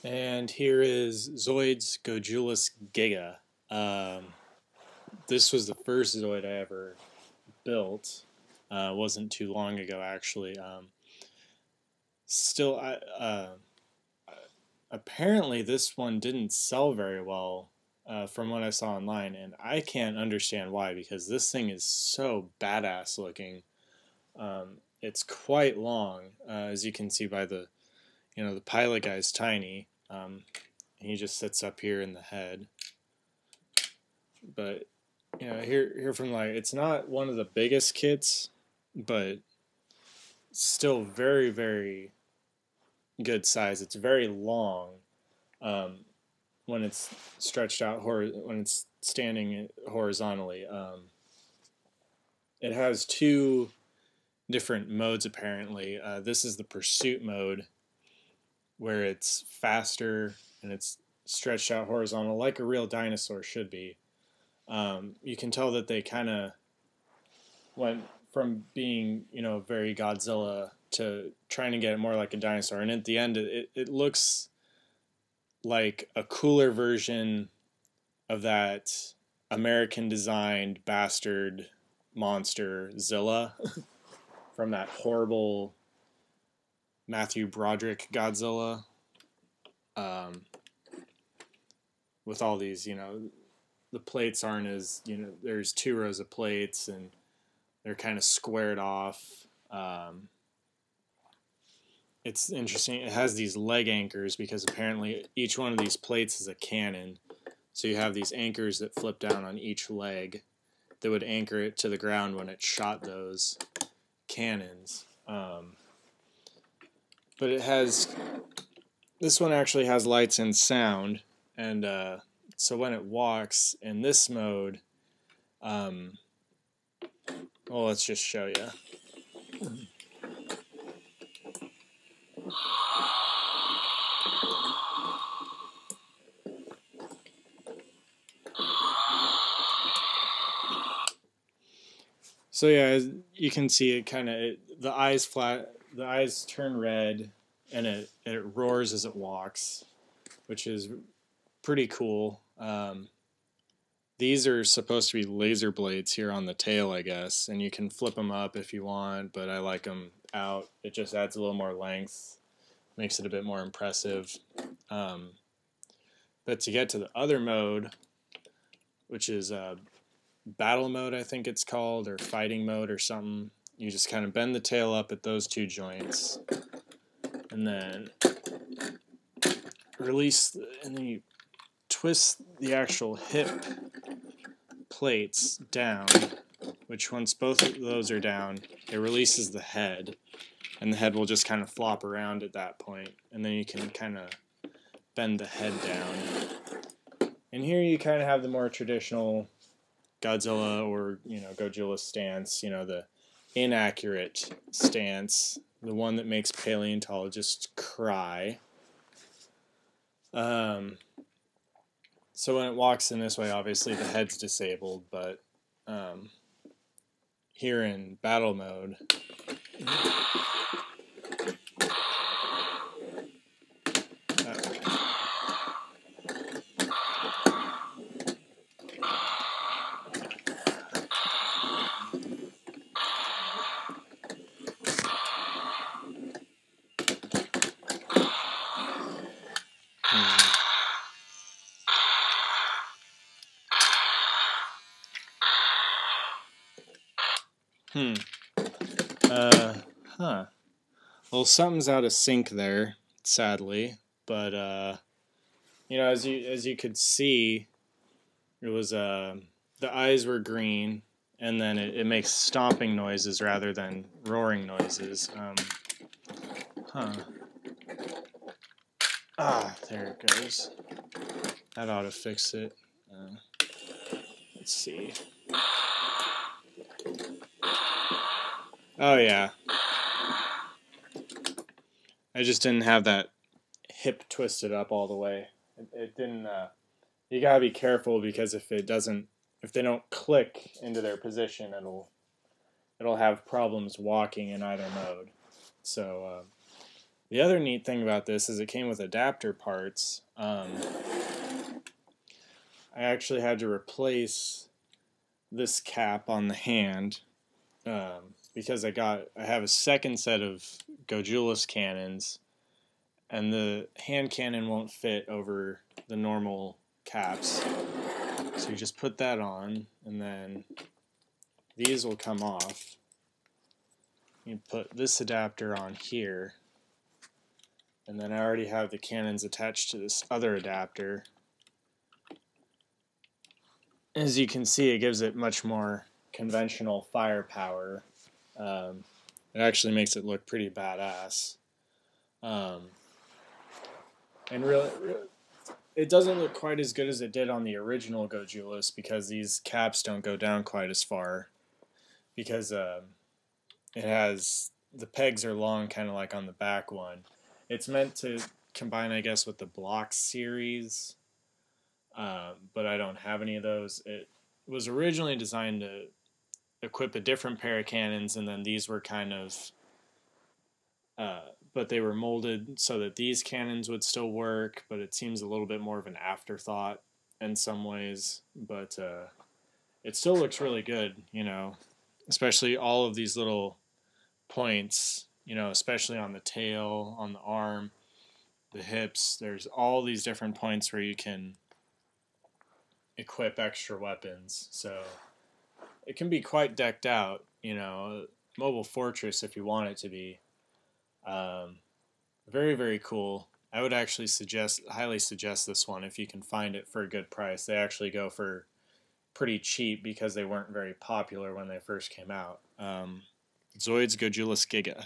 And here is Zoids Gojulas Giga. This was the first Zoid I ever built. Wasn't too long ago, actually. Still, apparently this one didn't sell very well from what I saw online, and I can't understand why, because this thing is so badass looking. It's quite long, as you can see by the pilot guy's tiny. He just sits up here in the head. But here from it's not one of the biggest kits, but still very, very good size. It's very long when it's stretched out, when it's standing horizontally. It has two different modes apparently. This is the pursuit mode, where it's faster and it's stretched out horizontal like a real dinosaur should be. You can tell that they kind of went from being, very Godzilla to trying to get it more like a dinosaur. And at the end, it looks like a cooler version of that American-designed bastard monster Zilla from that horrible Matthew Broderick Godzilla. With all these, the plates aren't as, there's two rows of plates and they're kind of squared off. It's interesting. It has these leg anchors because apparently each one of these plates is a cannon. So you have these anchors that flip down on each leg that would anchor it to the ground when it shot those cannons. But this one actually has lights and sound, and so when it walks in this mode, well, let's just show you. So yeah, as you can see, the eyes turn red, and it roars as it walks, which is pretty cool. These are supposed to be laser blades here on the tail, I guess, and you can flip them up if you want, but I like them out. It just adds a little more length, makes it a bit more impressive. But to get to the other mode, which is battle mode, I think it's called, or fighting mode or something, you just kind of bend the tail up at those two joints, and then release, and then you twist the actual hip plates down, which once both of those are down, it releases the head, and the head will just kind of flop around at that point, and then you can kind of bend the head down. And here you kind of have the more traditional Godzilla or Godzilla stance, the inaccurate stance, the one that makes paleontologists cry. So when it walks in this way, obviously the head's disabled, but here in battle mode, well, something's out of sync there, sadly, but as you could see, it was the eyes were green, and then it makes stomping noises rather than roaring noises. There it goes. That ought to fix it. Let's see. Oh yeah. I just didn't have that hip twisted up all the way. It didn't. You gotta be careful, because if they don't click into their position, it'll have problems walking in either mode. So The other neat thing about this is it came with adapter parts. I actually had to replace this cap on the hand because I have a second set of Gojulas cannons, and the hand cannon won't fit over the normal caps. So you just put that on, and then these will come off. You put this adapter on here, and then I already have the cannons attached to this other adapter. As you can see, it gives it much more conventional firepower. It actually makes it look pretty badass. And really, it doesn't look quite as good as it did on the original Gojulas because these caps don't go down quite as far. Because it has, the pegs are long, kind of like on the back one. It's meant to combine, I guess, with the Block series, but I don't have any of those. It was originally designed to equip a different pair of cannons, and then these were kind of, but they were molded so that these cannons would still work, but it seems a little bit more of an afterthought in some ways, but it still looks really good, you know, especially all of these little points, you know, especially on the tail, on the arm, the hips. There's all these different points where you can equip extra weapons, so it can be quite decked out, you know, mobile fortress if you want it to be. Very, very cool. I would actually highly suggest this one if you can find it for a good price. They actually go for pretty cheap because they weren't very popular when they first came out. Zoids Gojulas Giga.